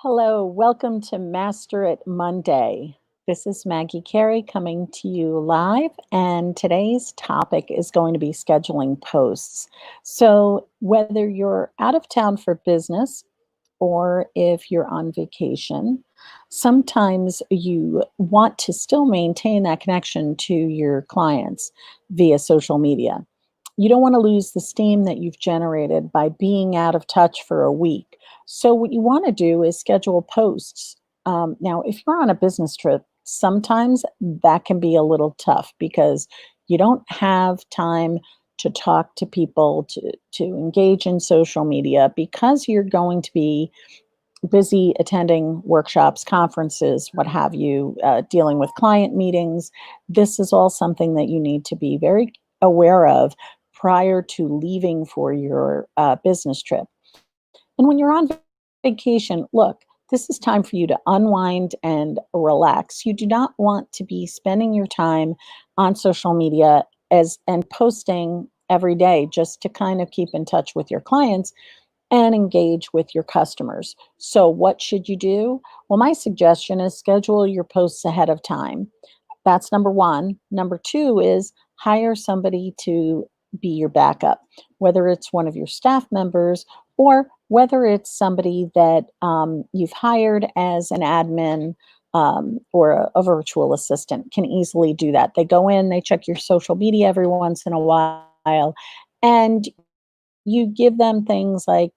Hello, welcome to Master It Monday. This is Maggie Carey coming to you live, and today's topic is going to be scheduling posts. So, whether you're out of town for business or if you're on vacation, sometimes you want to still maintain that connection to your clients via social media. You don't want to lose the steam that you've generated by being out of touch for a week. So, what you want to do is schedule posts. Now, if you're on a business trip, sometimes that can be a little tough because you don't have time to talk to people, to engage in social media because you're going to be busy attending workshops, conferences, what have you, dealing with client meetings. This is all something that you need to be very aware of prior to leaving for your business trip. And when you're on vacation, look, this is time for you to unwind and relax. You do not want to be spending your time on social media as and posting every day just to kind of keep in touch with your clients and engage with your customers. So, what should you do? Well, my suggestion is schedule your posts ahead of time. That's number one. Number two is hire somebody to be your backup, whether it's one of your staff members or whether it's somebody that you've hired as an admin or a virtual assistant can easily do that. They go in, they check your social media every once in a while, and you give them things like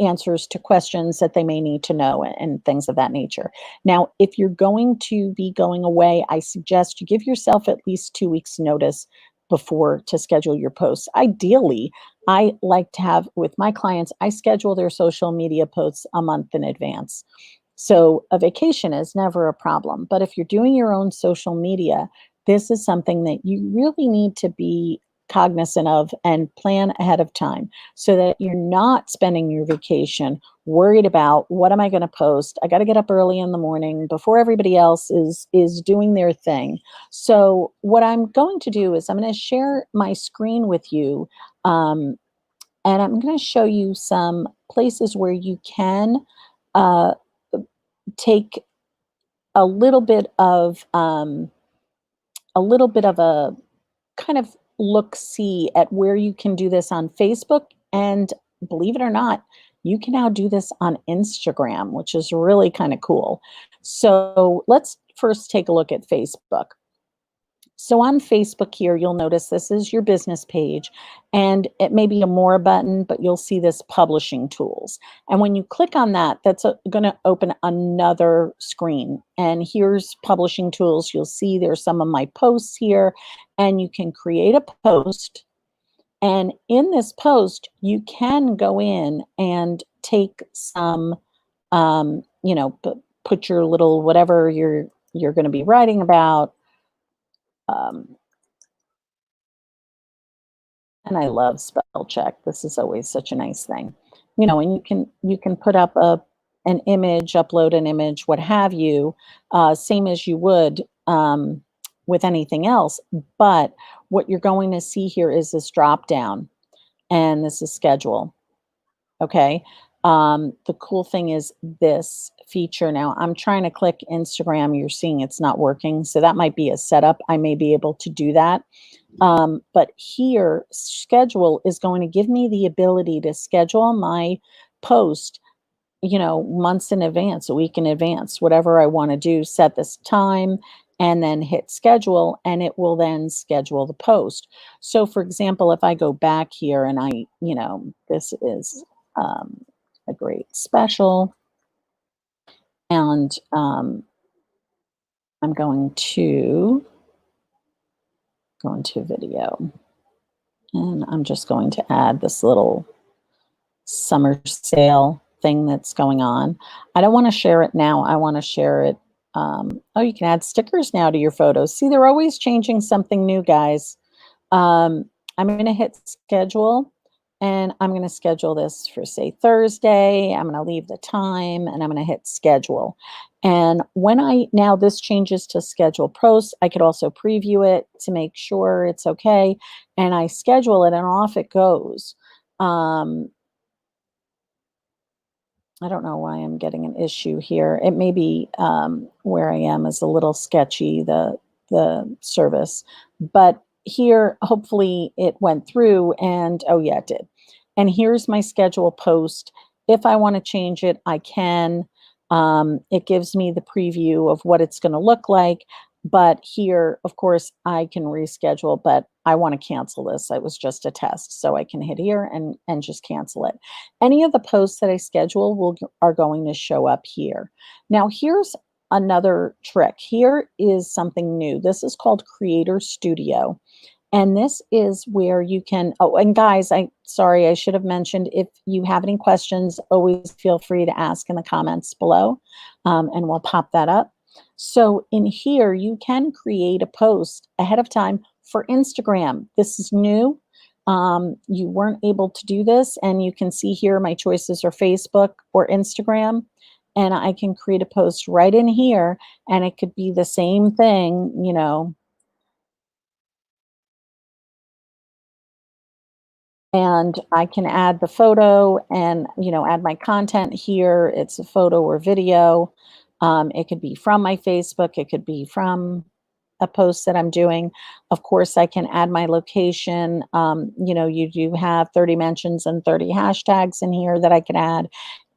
answers to questions that they may need to know and things of that nature. Now, if you're going to be going away, I suggest you give yourself at least 2 weeks notice before to schedule your posts. Ideally, I like to have with my clients, I schedule their social media posts a month in advance. So a vacation is never a problem. But if you're doing your own social media, this is something that you really need to be cognizant of and plan ahead of time so that you're not spending your vacation worried about what am I going to post. I got to get up early in the morning before everybody else is doing their thing. So what I'm going to do is I'm going to share my screen with you, um, and I'm going to show you some places where you can uh, take a little bit of a kind of look see at where you can do this on Facebook. And believe it or not, you can now do this on Instagram, which is really kind of cool. So let's first take a look at Facebook. So on Facebook here, you'll notice this is your business page, and it may be a more button, but you'll see this publishing tools. And when you click on that, that's going to open another screen. And here's publishing tools. You'll see there's some of my posts here, and you can create a post. And in this post, you can go in and take some, put your little whatever you're going to be writing about. Um, And I love spell check. This is always such a nice thing. And you can put up an image, upload an image, what have you, same as you would with anything else. But what you're going to see here is this drop down, and this is schedule. Okay. The cool thing is this feature now. I'm trying to click Instagram. You're seeing it's not working. So that might be a setup. I may be able to do that. But here, schedule is going to give me the ability to schedule my post, months in advance, a week in advance, whatever I want to do, set this time and then hit schedule, and it will then schedule the post. So, for example, if I go back here and this is a great special, and I'm going to go into video. And I'm just going to add this little summer sale thing that's going on. I don't want to share it now. I want to share it. You can add stickers now to your photos. See, they're always changing something new, guys. I'm going to hit schedule, and I'm going to schedule this for, say, Thursday. I'm going to leave the time, and I'm going to hit schedule. And now this changes to schedule posts. I could also preview it to make sure it's okay. And I schedule it, and off it goes. I don't know why I'm getting an issue here. It may be where I am is a little sketchy, the service, but here hopefully it went through, and oh yeah, it did. And here's my schedule post. If I want to change it, I can. It gives me the preview of what it's going to look like. But here, of course, I can reschedule, but I want to cancel this. It was just a test. So I can hit here and just cancel it. Any of the posts that I schedule are going to show up here. Now, here's another trick. Here is something new. This is called Creator Studio. And this is where you can, oh, and guys, sorry, I should have mentioned, if you have any questions, always feel free to ask in the comments below, and we'll pop that up. So in here, you can create a post ahead of time for Instagram. This is new. You weren't able to do this, and you can see here my choices are Facebook or Instagram, and I can create a post right in here, and it could be the same thing, you know, and I can add the photo and, you know, add my content here. It's a photo or video. It could be from my Facebook. It could be from a post that I'm doing. Of course, I can add my location. You know, you do have 30 mentions and 30 hashtags in here that I can add.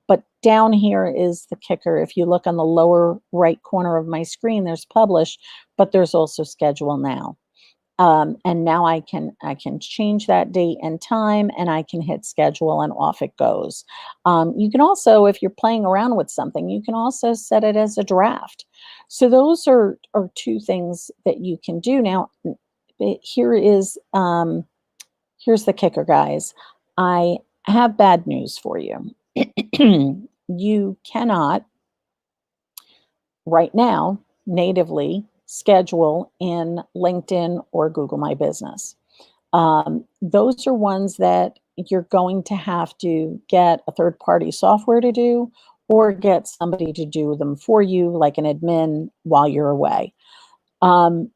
But down here is the kicker. If you look on the lower right corner of my screen, there's publish, but there's also schedule now. And now I can change that date and time, and I can hit schedule, and off it goes. You can also, if you're playing around with something, you can also set it as a draft. So those are two things that you can do. Now, here is here's the kicker, guys. I have bad news for you. You cannot right now natively schedule in LinkedIn or Google My Business. Those are ones that you're going to have to get a third party software to do, or get somebody to do them for you, like an admin, while you're away. Um,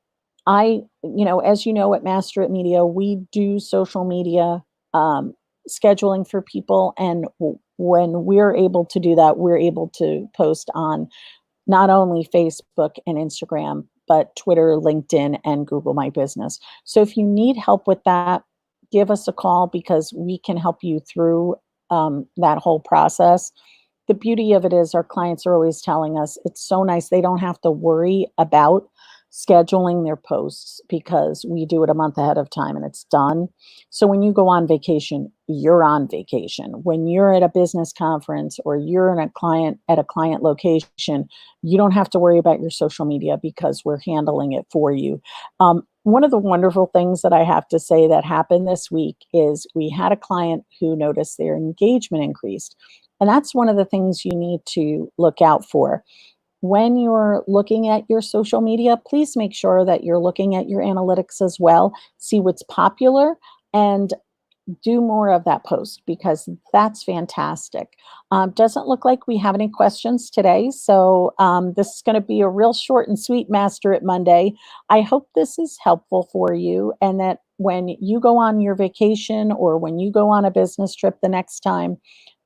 you know, as you know, at Master It Media, we do social media um, scheduling for people. And when we're able to do that, we're able to post on not only Facebook and Instagram, but Twitter, LinkedIn, and Google My Business. So if you need help with that, give us a call, because we can help you through that whole process. The beauty of it is our clients are always telling us it's so nice. They don't have to worry about scheduling their posts, because we do it a month ahead of time and it's done. So when you go on vacation, you're on vacation. When you're at a business conference, or you're in a client at a client location, you don't have to worry about your social media, because we're handling it for you. One of the wonderful things that I have to say that happened this week is we had a client who noticed their engagement increased. And that's one of the things you need to look out for. When you're looking at your social media, please make sure that you're looking at your analytics as well, see what's popular, and do more of that post, because that's fantastic. Doesn't look like we have any questions today. So this is going to be a real short and sweet Master It Monday. I hope this is helpful for you, and that when you go on your vacation, or when you go on a business trip the next time,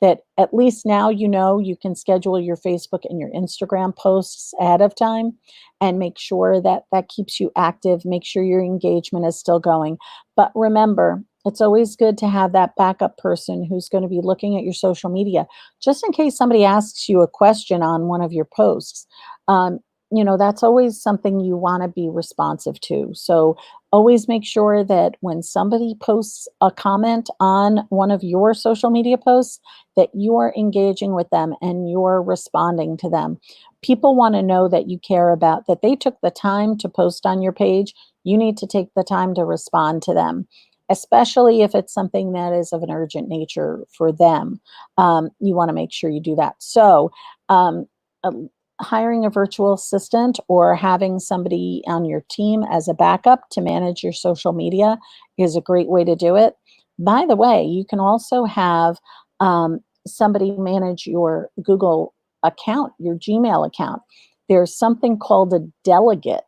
that at least now you know you can schedule your Facebook and your Instagram posts ahead of time, and make sure that that keeps you active. Make sure your engagement is still going. But remember, it's always good to have that backup person who's going to be looking at your social media, just in case somebody asks you a question on one of your posts. Um, you know, that's always something you want to be responsive to. So always make sure that when somebody posts a comment on one of your social media posts, that you are engaging with them and you're responding to them. People want to know that you care about, that they took the time to post on your page. You need to take the time to respond to them, especially if it's something that is of an urgent nature for them. You want to make sure you do that. So, um, uh, hiring a virtual assistant, or having somebody on your team as a backup to manage your social media, is a great way to do it. By the way, you can also have somebody manage your Google account, your Gmail account. There's something called a delegate.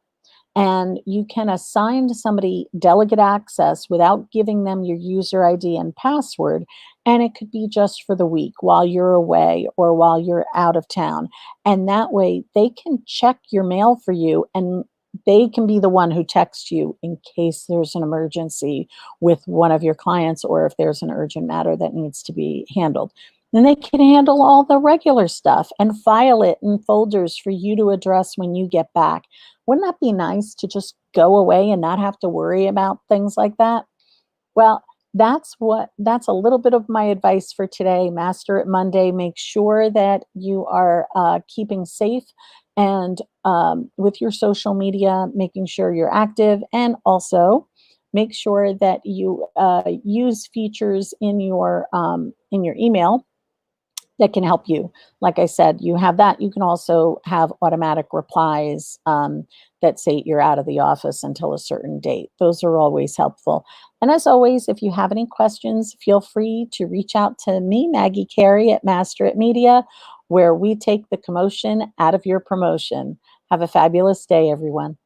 and you can assign to somebody delegate access without giving them your user ID and password. And it could be just for the week while you're away or while you're out of town. And that way they can check your mail for you, and they can be the one who texts you in case there's an emergency with one of your clients or if there's an urgent matter that needs to be handled. Then they can handle all the regular stuff and file it in folders for you to address when you get back. Wouldn't that be nice to just go away and not have to worry about things like that? Well, that's a little bit of my advice for today. Master it Monday. Make sure that you are keeping safe and with your social media, making sure you're active, and also make sure that you use features in your email that can help you. Like I said, you have that. You can also have automatic replies that say you're out of the office until a certain date. Those are always helpful. And as always, if you have any questions, feel free to reach out to me, Maggie Carey at Master It Media, where we take the commotion out of your promotion. Have a fabulous day, everyone.